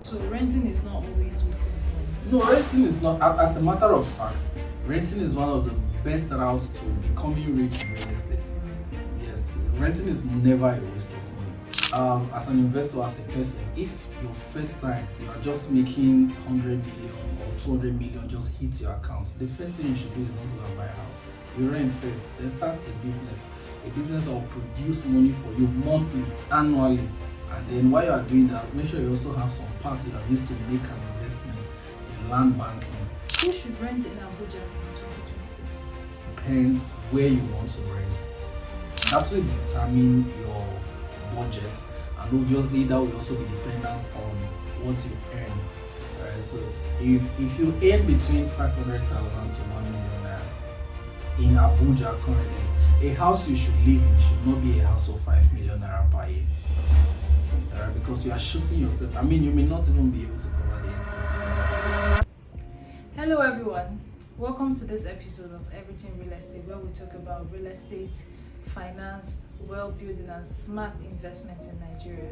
So renting is not always wasting money. No, renting is not. As a matter of fact, renting is one of the best routes to becoming rich in real estate. Yes, renting is never a waste of money. As an investor, as a person, if your first time you are just making 100 million or 200 million just hit your account, the first thing you should do is not to go and buy a house. You rent first, then start a business that will produce money for you monthly, annually. And then while you are doing that, make sure you also have some part you have used to make an investment in land banking. Who should rent in Abuja in 2026? Depends where you want to rent. That will determine your budget, and obviously that will also be dependent on what you earn. Right? So if you earn between 500,000 to 1 million naira in Abuja currently, a house you should live in should not be a house of 5 million naira per year. Right? Because you are shooting yourself. I mean, you may not even be able to cover the expenses. Hello everyone, welcome to this episode of Everything Real Estate, where we talk about real estate, finance, wealth building and smart investments in Nigeria.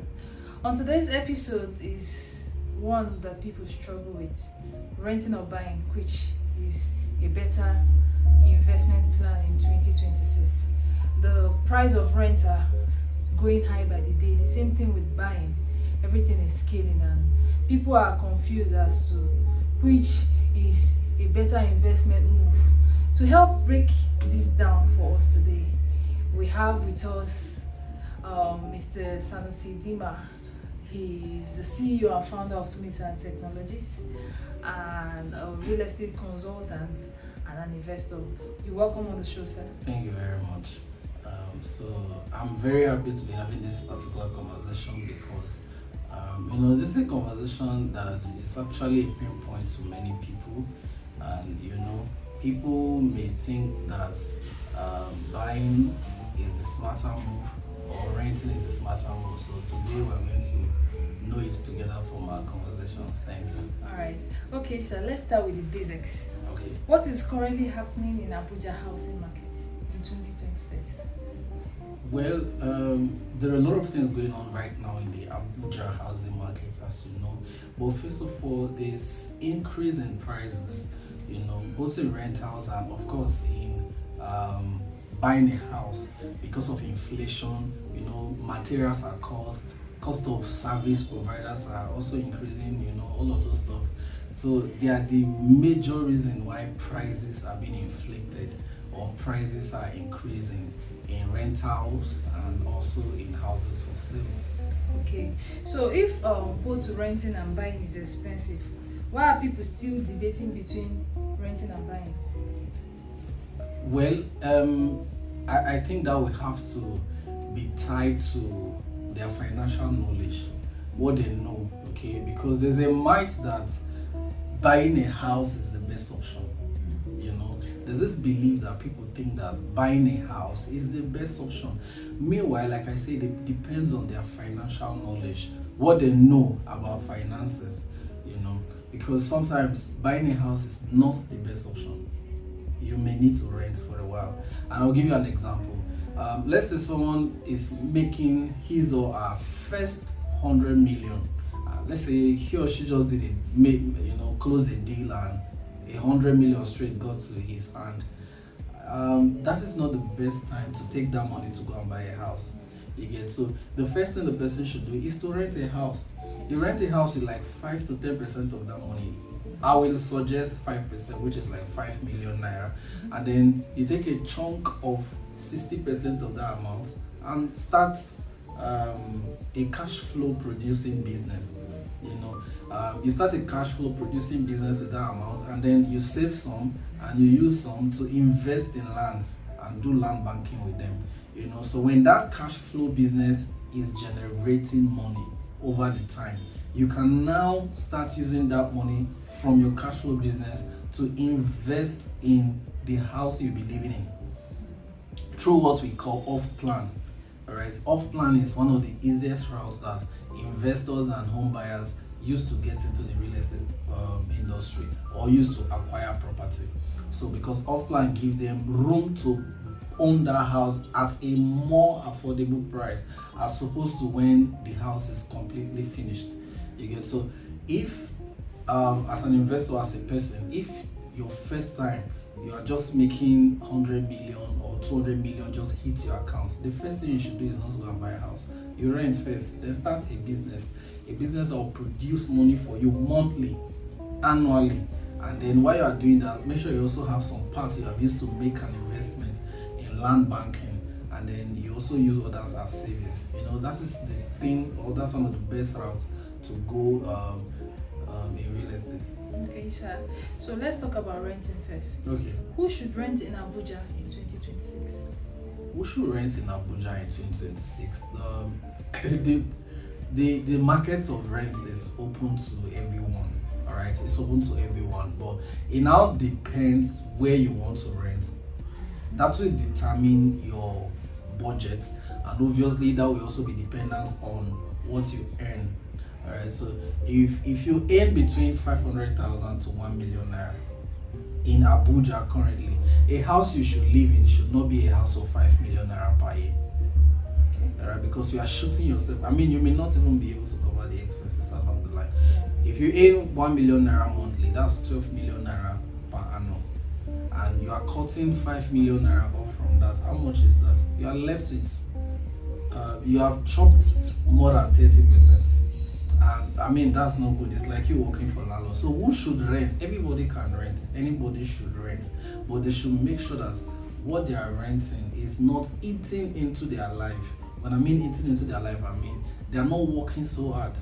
On today's episode is one that people struggle with, renting or buying, which is a better investment plan in 2026. The price of rent are going high by the day. The same thing with buying. Everything is scaling and people are confused as to which is a better investment move. To help break this down for us today, we have with us Mr. Sanusi Dima. He is the CEO and founder of Sumisa Technologies and a real estate consultant and an investor. You're welcome on the show, sir. Thank you very much. So I'm very happy to be having this particular conversation because this is a conversation that is actually a pain point to many people, and people may think that buying is the smarter move or renting is the smarter move. So today we're going to know it together from our conversations. Thank you. All right. Okay, so let's start with the basics. Okay. What is currently happening in Abuja housing market in 2026? Well, there are a lot of things going on right now in the Abuja housing market, as you know. But first of all, there's increase in prices, both in rentals and of course in buying a house because of inflation. Materials are cost of service providers are also increasing, all of those stuff. So they are the major reason why prices are being inflated or prices are increasing in rentals and also in houses for sale. Okay, so if both renting and buying is expensive, why are people still debating between renting and buying? Well, I think that we have to be tied to their financial knowledge, what they know, okay? Because there's a myth that buying a house is the best option. There's this belief that people think that buying a house is the best option. Meanwhile, like I said, it depends on their financial knowledge, what they know about finances, because sometimes buying a house is not the best option. You may need to rent for a while. And I'll give you an example. Let's say someone is making his or her first 100 million. Let's say he or she just did it, close a deal and 100 million straight got to his hand. That is not the best time to take that money to go and buy a house. You get? So the first thing the person should do is to rent a house. You rent a house with like 5 to 10% of that money. I will suggest 5%, which is like 5 million naira, and then you take a chunk of 60% of that amount and start a cash flow producing business. You start a cash flow producing business with that amount, and then you save some and you use some to invest in lands and do land banking with them. So when that cash flow business is generating money over the time, you can now start using that money from your cash flow business to invest in the house you'll be living in through what we call off plan. All right, off plan is one of the easiest routes that investors and home buyers use to get into the real estate industry or use to acquire property. So because off plan gives them room to own that house at a more affordable price as opposed to when the house is completely finished. You get? So if as an investor, as a person, if your first time you are just making 100 million or 200 million just hit your account, the first thing you should do is not to go and buy a house. You rent first, then start a business that will produce money for you monthly, annually. And then while you are doing that, make sure you also have some part you have used to make an investment in land banking, and then you also use others as savings. That is the thing, or that's one of the best routes to go in real estate. Okay, sir. So let's talk about renting first. Okay. Who should rent in Abuja in 2026? Who should rent in Abuja in 2026? The market of rent is open to everyone. All right, it's open to everyone, but it now depends where you want to rent. That will determine your budget, and obviously that will also be dependent on what you earn. All right, so if you earn between 500,000 to 1 million naira in Abuja currently, a house you should live in should not be a house of 5 million naira per year. All right, because you are shooting yourself. I mean, you may not even be able to cover the expenses along the line. If you earn 1 million naira monthly, that's 12 million naira per annum, and you are cutting 5 million naira off from that. How much is that? You are left with you have chopped more than 30%. And I mean, that's not good. It's like you working for landlord. So who should rent? Everybody can rent. Anybody should rent, but they should make sure that what they are renting is not eating into their life. When I mean eating into their life, I mean they are not working so hard,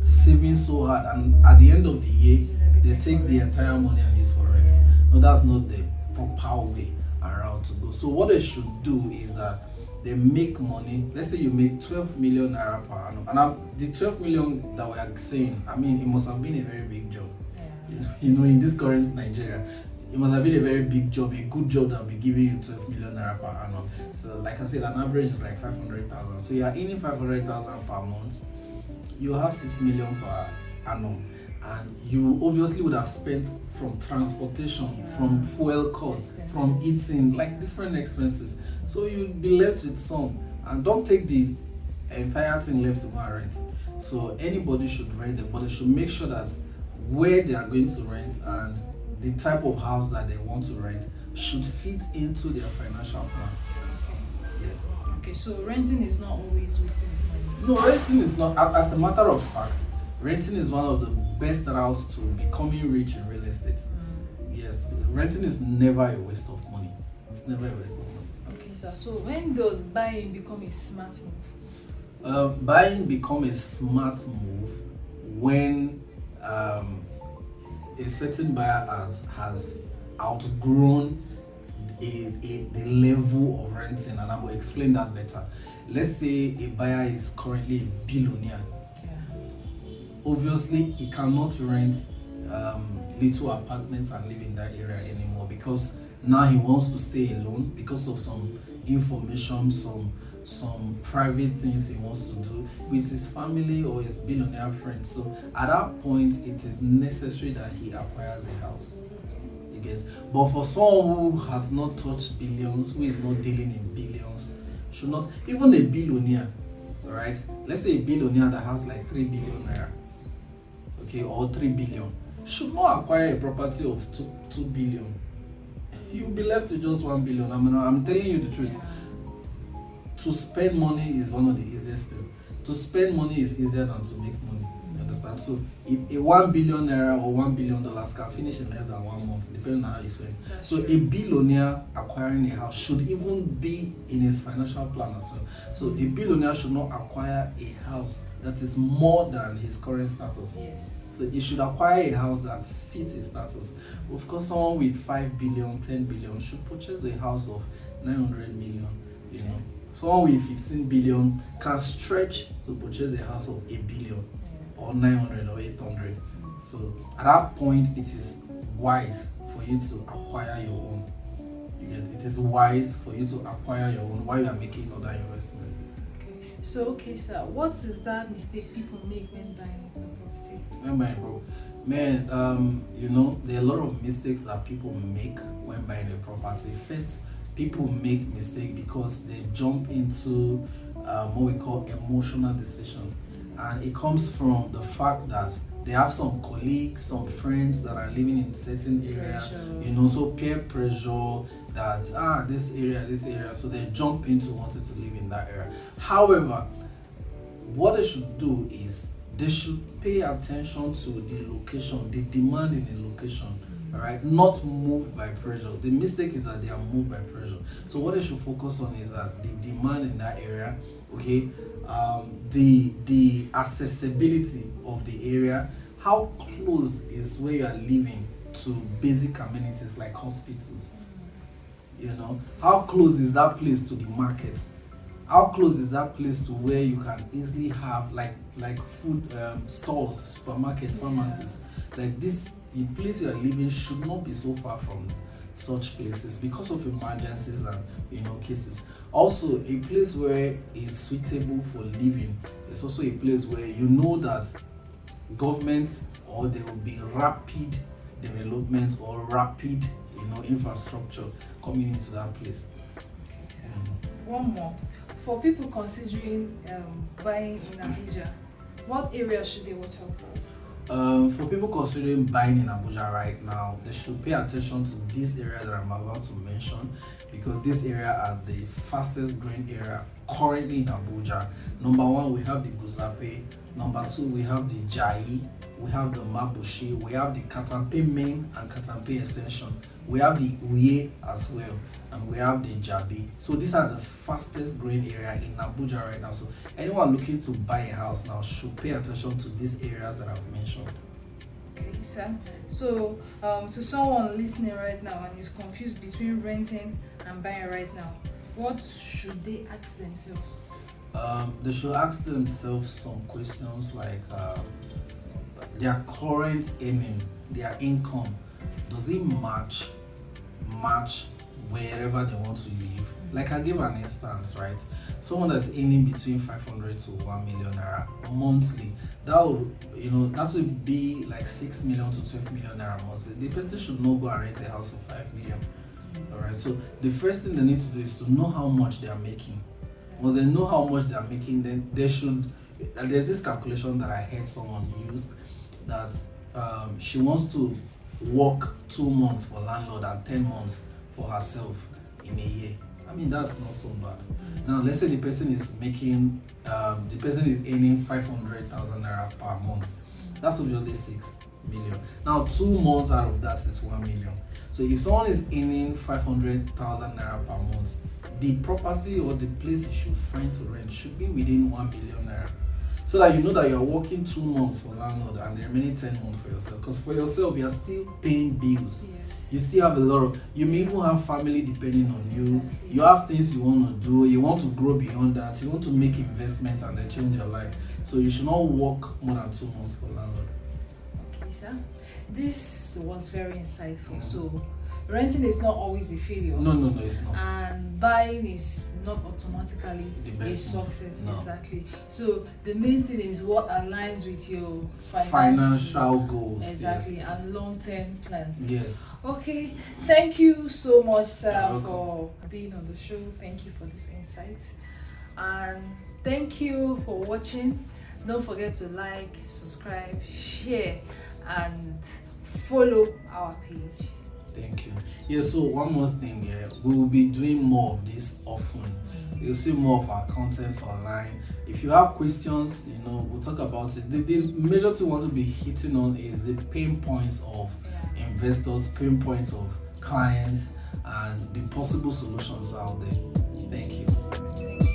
saving so hard, and at the end of the year they take the entire money and use for rent. No, that's not the proper way around to go. So what they should do is that they make money. Let's say you make 12 million naira per annum, and the 12 million that we are saying, I mean, it must have been a very big job. In this current Nigeria, it must have been a very big job, a good job that will be giving you 12 million naira per annum. So like I said, an average is like 500,000. So you are earning 500,000 per month. You have 6 million per annum, and you obviously would have spent from transportation, from fuel costs, from eating, like different expenses. So you'll be left with some, and don't take the entire thing left to go and rent. So anybody should rent them, but they should make sure that where they are going to rent and the type of house that they want to rent should fit into their financial plan. Okay, so renting is not always wasting money. No, renting is not. As a matter of fact, renting is one of the best routes to becoming rich in real estate. Yes, renting is never a waste of money. It's never a waste of money. Okay, sir. So when does buying become a smart move? Buying become a smart move when a certain buyer has outgrown the level of renting, and I will explain that better. Let's say a buyer is currently a billionaire. Obviously, he cannot rent little apartments and live in that area anymore, because now he wants to stay alone because of some information, some private things he wants to do with his family or his billionaire friends. So at that point, it is necessary that he acquires a house. But for someone who has not touched billions, who is not dealing in billions, should not, even a billionaire, right? Let's say a billionaire that has like 3 billion naira, okay, or 3 billion, should not acquire a property of 2 billion. You'll be left with just 1 billion. I'm telling you the truth. To spend money is one of the easiest things. To spend money is easier than to make money. You understand? So if a 1 billion naira or $1 billion can finish in less than 1 month, depending on how you spend. So a billionaire acquiring a house should even be in his financial plan as well. So a billionaire should not acquire a house that is more than his current status. Yes. So he should acquire a house that fits his status. Of course, someone with 5 billion, 10 billion should purchase a house of 900 million, Someone with 15 billion can stretch to purchase a house of 8 billion or 900 or 800. So at that point, it is wise for you to acquire your own. It is wise for you to acquire your own while you are making other investments. Okay, sir, what is that mistake people make when buying a property? When buying property? Man, there are a lot of mistakes that people make when buying a property. First, people make mistake because they jump into what we call emotional decision, and it comes from the fact that they have some colleagues, some friends that are living in certain area, Pressure. so peer pressure that this area, so they jump into wanting to live in that area. However, what they should do is they should pay attention to the location, the demand in the location, all right, not moved by pressure. The mistake is that they are moved by pressure. So what they should focus on is that the demand in that area, okay, the accessibility of the area, how close is where you are living to basic amenities like hospitals, how close is that place to the market, how close is that place to where you can easily have like food stores, supermarket, pharmacies. Like this, the place you are living should not be so far from such places because of emergencies and cases. Also, a place where is suitable for living is also a place where that government, or there will be rapid development or rapid infrastructure coming into that place. Okay, so one more. For people considering buying in Abuja, what areas should they watch out for? For people considering buying in Abuja right now, they should pay attention to these areas that I'm about to mention, because this area are the fastest growing area currently in Abuja. Number one, we have the Guzape. Number two, we have the Jai. We have the Mabushi. We have the Katampe main and Katampe extension. We have the Uye as well. And we have the Jabi. So these are the fastest growing area in Abuja right now. So anyone looking to buy a house now should pay attention to these areas that I've mentioned. Okay, Sam. So to someone listening right now and is confused between renting and buying right now, what should they ask themselves? They should ask themselves some questions like their current earning, their income, does it match wherever they want to live? Like I give an instance, right? Someone that's earning between 500 to 1 million naira monthly, that would be like 6 million to 12 million naira monthly. The person should not go and rent a house for 5 million. All right. So the first thing they need to do is to know how much they are making. Once they know how much they are making, then they should. There's this calculation that I heard someone used that she wants to work 2 months for landlord and 10 months for herself in a year. I mean, that's not so bad. Now, let's say the person is making, earning 500,000 naira per month. That's obviously 6 million. Now, 2 months out of that is 1 million. So if someone is earning 500,000 naira per month, the property or the place you should find to rent should be within 1 million naira. So that you know that you're working 2 months for landlord and the remaining 10 months for yourself. Because for yourself, you're still paying bills. Yeah. You still have a lot of, you may even have family depending on you. Exactly. You have things you want to do. You want to grow beyond that. You want to make investment and then change your life. So you should not work more than 2 months for landlord. Okay, sir. This was very insightful. So renting is not always a failure. No, it's not. And buying is not automatically The a best success. No. Exactly. So the main thing is what aligns with your Financial goals. Exactly, Yes. and long-term plans. Yes. Okay, thank you so much, sir, You're for being on the show. Thank you for this insight, and thank you for watching. Don't forget to like, subscribe, share, and follow our page. Thank you. Yeah, so one more thing, we will be doing more of this often. You'll see more of our content online. If you have questions, we'll talk about it. The major thing we want to be hitting on is the pain points of investors, pain points of clients, and the possible solutions out there. Thank you.